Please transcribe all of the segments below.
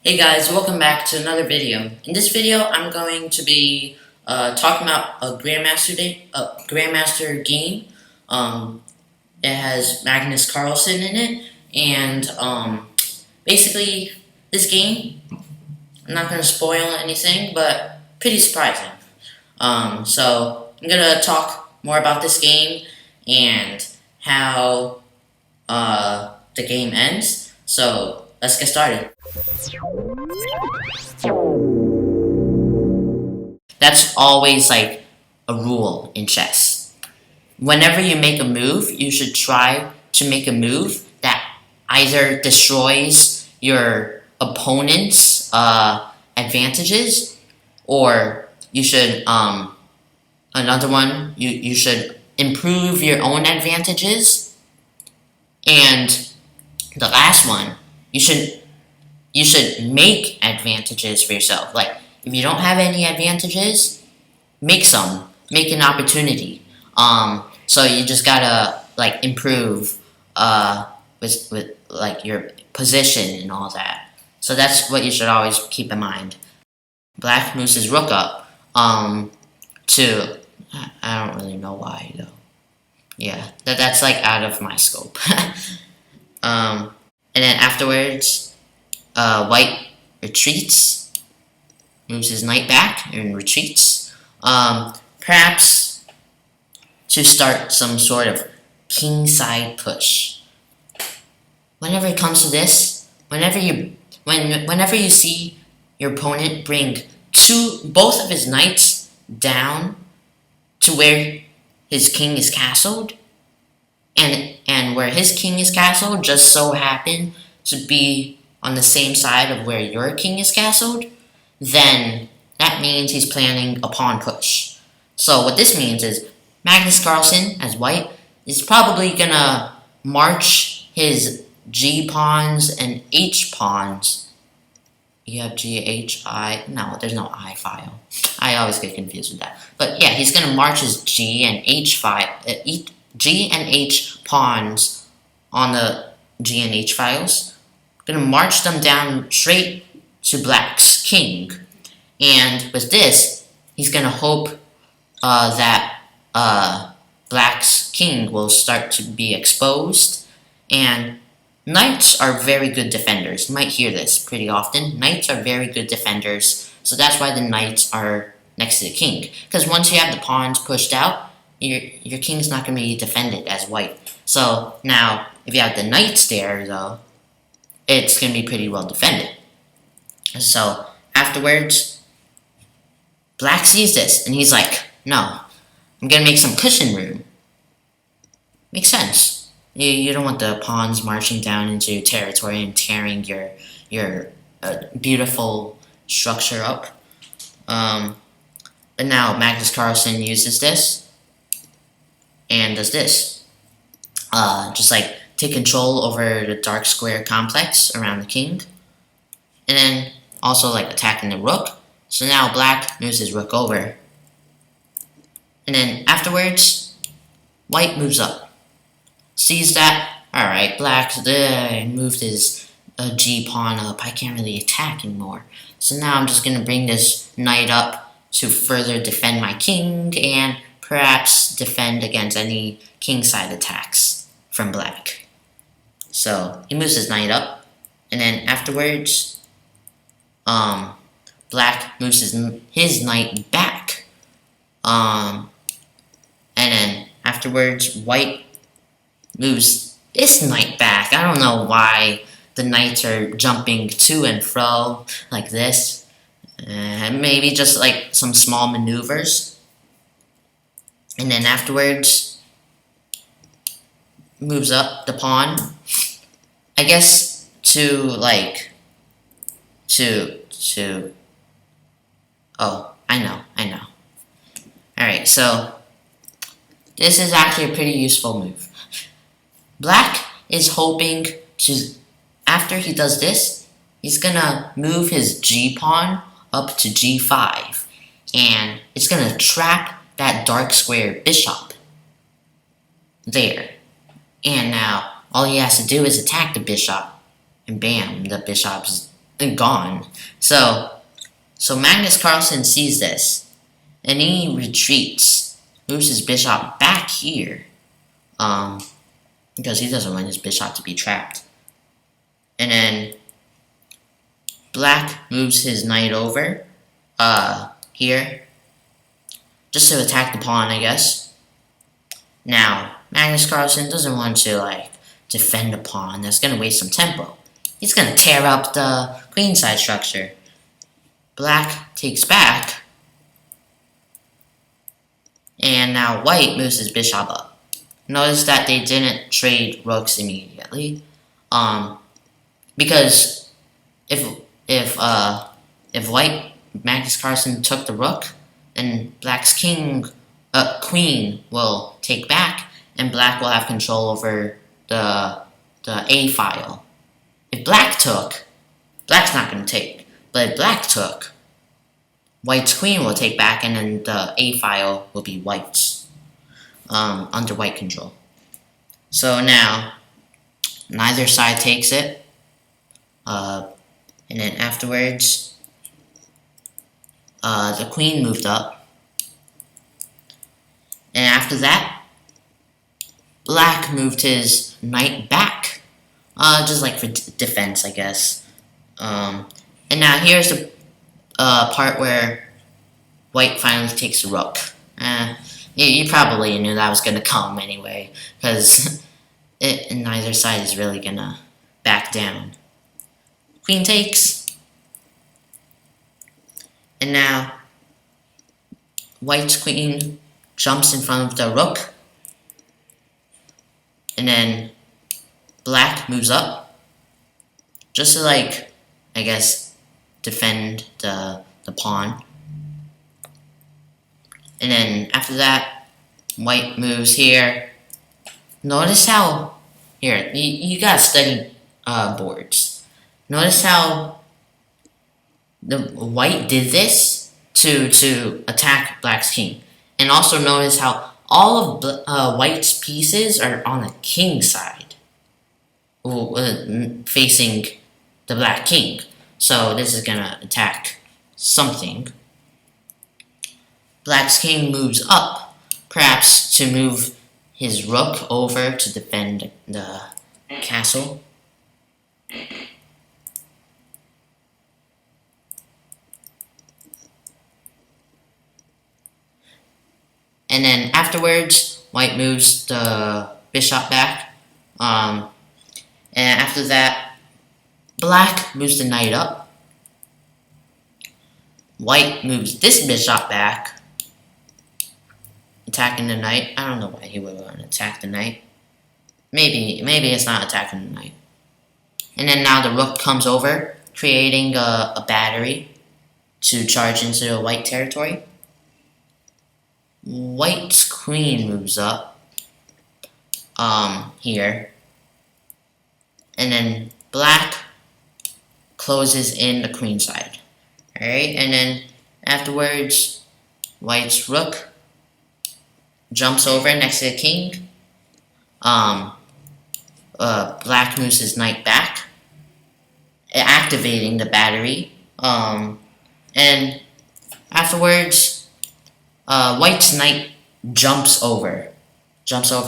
Hey guys, welcome back to another video. In this video, I'm going to be talking about a Grandmaster game. It has Magnus Carlsen in it, and basically, this game, I'm not going to spoil anything, but pretty surprising. So I'm going to talk more about this game and how the game ends. So let's get started. That's always like a rule in chess. Whenever you make a move, you should try to make a move that either destroys your opponent's advantages, or you should another one, you should improve your own advantages, and the last one, you should make advantages for yourself. Like, if you don't have any advantages, make some. Make an opportunity. So you just gotta like improve with like your position and all that. So that's what you should always keep in mind. Black moves his rook up to, I don't really know why though. Yeah, that's like out of my scope. And then afterwards, white retreats, moves his knight back and retreats. Perhaps to start some sort of kingside push. Whenever it comes to this, whenever you see your opponent bring both of his knights down to where his king is castled, and where his king is castled just so happen to be on the same side of where your king is castled, then that means he's planning a pawn push. So what this means is Magnus Carlsen, as white, is probably gonna march his G pawns and H pawns. You have G, H, I. No, there's no I file. I always get confused with that. But yeah, he's gonna march his G and H G and H pawns on the G and H files. Gonna march them down straight to Black's king, and with this, he's gonna hope that Black's king will start to be exposed. And knights are very good defenders. You might hear this pretty often. Knights are very good defenders, so that's why the knights are next to the king. Because once you have the pawns pushed out, your king's not gonna be defended as white. So now, if you have the knights there, though, it's going to be pretty well defended. So afterwards, Black sees this, and he's like, no, I'm going to make some cushion room. Makes sense. You don't want the pawns marching down into your territory and tearing your beautiful structure up. But now Magnus Carlsen uses this, and does this. Just like take control over the dark square complex around the king, and then also like attacking the rook. So now Black moves his rook over, and then afterwards, white moves up. Sees that, alright, Black moved his G pawn up. I can't really attack anymore. So now I'm just gonna bring this knight up to further defend my king and perhaps defend against any kingside attacks from Black. So he moves his knight up, and then afterwards, Black moves his knight back, and then afterwards, white moves this knight back. I don't know why the knights are jumping to and fro like this. Maybe just like some small maneuvers, and then afterwards, moves up the pawn. I guess oh, I know. Alright, so this is actually a pretty useful move. Black is hoping to, after he does this, he's gonna move his G pawn up to G5, and it's gonna trap that dark square bishop there. And now all he has to do is attack the bishop, and bam, the bishop's gone. So Magnus Carlsen sees this, and he retreats, moves his bishop back here, because he doesn't want his bishop to be trapped. And then Black moves his knight over, here, just to attack the pawn, I guess. Now, Magnus Carlsen doesn't want to, like, defend a pawn. That's gonna waste some tempo. He's gonna tear up the queenside structure. Black takes back, and now White moves his bishop up. Notice that they didn't trade rooks immediately, because if White Magnus Carlsen took the rook, then Black's queen will take back, and Black will have control over the A file. If Black took, Black's not going to take. But if Black took, White's queen will take back, and then the A file will be White's, under White control. So now, neither side takes it, and then afterwards, the queen moved up, and after that, Black moved his knight back, just like for defense, I guess. And now here's the part where White finally takes the rook. You probably knew that was gonna come anyway, because neither side is really gonna back down. Queen takes, and now White's queen jumps in front of the rook, and then Black moves up, just to, like, I guess, defend the pawn. And then after that, White moves here. Notice how, here, you gotta study boards. Notice how the White did this to attack Black's king. And also notice how all of White's pieces are on the king side, facing the Black king. So this is gonna attack something. Black's king moves up, perhaps to move his rook over to defend the castle. And then afterwards, White moves the bishop back. And after that, Black moves the knight up. White moves this bishop back, attacking the knight. I don't know why he would want to attack the knight. Maybe it's not attacking the knight. And then now the rook comes over, creating a battery to charge into the White territory. White's queen moves up, here. And then Black closes in the queen side. Alright, and then afterwards, White's rook jumps over next to the king. Black moves his knight back, activating the battery. And afterwards, White's knight jumps over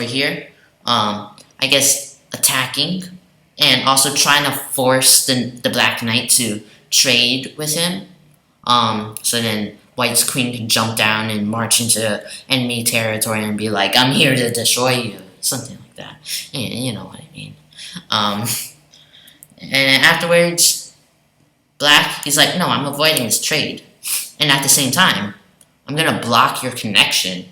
here. I guess attacking, and also trying to force the Black knight to trade with him. So then White's queen can jump down and march into enemy territory and be like, "I'm here to destroy you," something like that. You know what I mean. And afterwards, Black, he's like, "No, I'm avoiding this trade, and at the same time, I'm gonna block your connection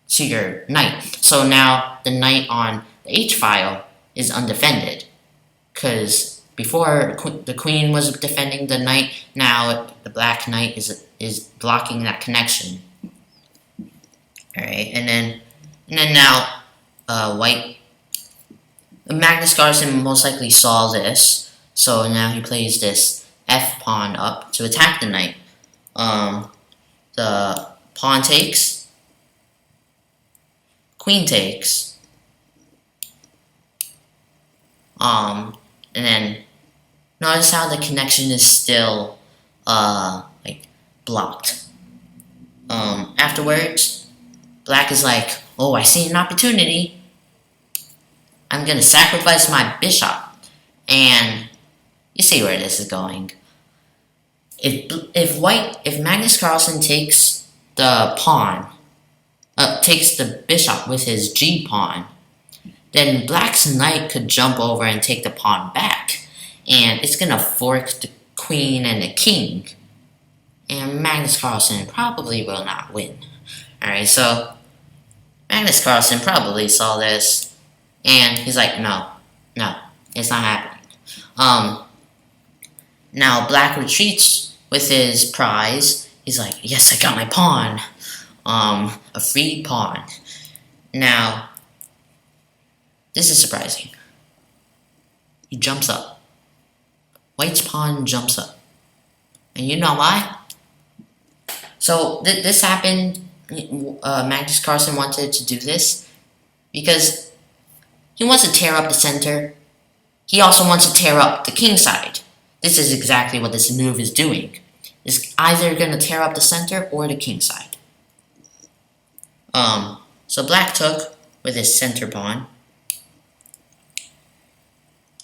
to your knight." So now the knight on the H file is undefended, because before the queen was defending the knight, now the Black knight is blocking that connection. All right, and then now White, Magnus Carlsen most likely saw this, so now he plays this F pawn up to attack the knight. The pawn takes, queen takes, and then Notice how the connection is still, like, blocked. Afterwards, Black is like, oh, I see an opportunity. I'm gonna sacrifice my bishop. And you see where this is going. If Magnus Carlsen takes the pawn, takes the bishop with his G pawn, then Black's knight could jump over and take the pawn back, and it's gonna fork the queen and the king, and Magnus Carlsen probably will not win. Alright, so Magnus Carlsen probably saw this, and he's like, no, it's not happening. Now Black retreats with his prize. He's like, yes, I got my pawn. A free pawn. Now, this is surprising. He jumps up. White's pawn jumps up. And you know why? So, this happened, Magnus Carlsen wanted to do this because he wants to tear up the center. He also wants to tear up the king side. This is exactly what this move is doing. It's either going to tear up the center or the king side. So Black took with his center pawn.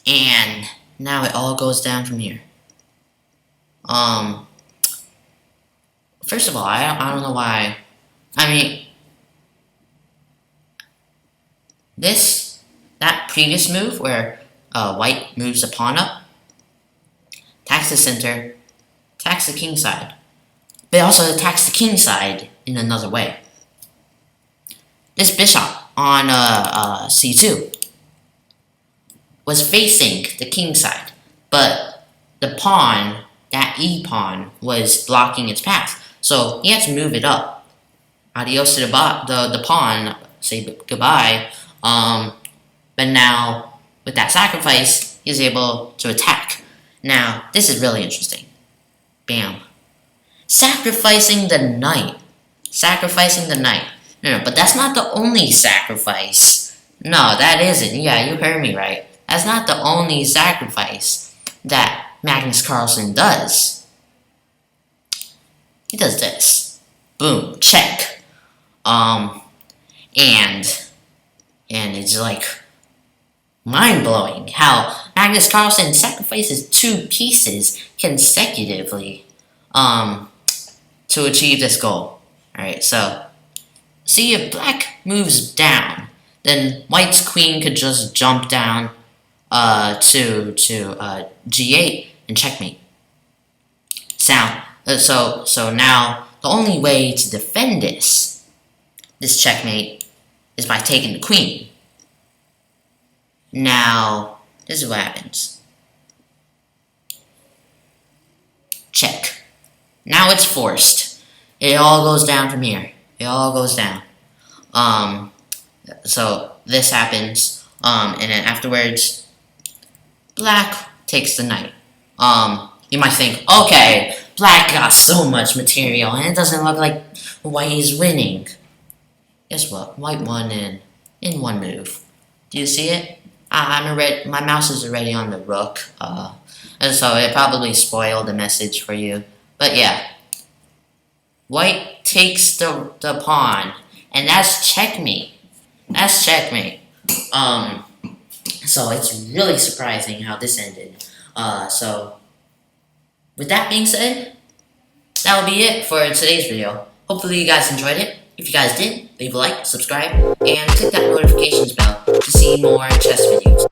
And now it all goes down from here. First of all, I don't know why. I mean, that previous move where White moves the pawn up, attacks the center, attacks the king side, but it also attacks the king side in another way. This bishop on c2 was facing the king side, but the pawn, that e pawn, was blocking its path, so he had to move it up. Adios to the pawn, say goodbye. But now with that sacrifice, he's able to attack. Now this is really interesting. Bam. Sacrificing the knight. No, but that's not the only sacrifice. No, that isn't. Yeah, you heard me right. That's not the only sacrifice that Magnus Carlsen does. He does this. Boom, check. And it's like mind-blowing how Magnus Carlsen sacrifices 2 pieces consecutively to achieve this goal. Alright, so see, if Black moves down, then White's queen could just jump down to g8 and checkmate. So now the only way to defend this checkmate is by taking the queen. Now, this is what happens. Check. Now it's forced. It all goes down from here. It all goes down. So this happens, and then afterwards, Black takes the knight. You might think, okay, Black got so much material, and it doesn't look like White is winning. Guess what? White won in one move. Do you see it? My mouse is already on the rook, and so it probably spoiled the message for you. But yeah, White takes the pawn, and that's checkmate. That's checkmate. So it's really surprising how this ended. So with that being said, that will be it for today's video. Hopefully you guys enjoyed it. If you guys did, leave a like, subscribe, and click that notifications bell to see more chess videos.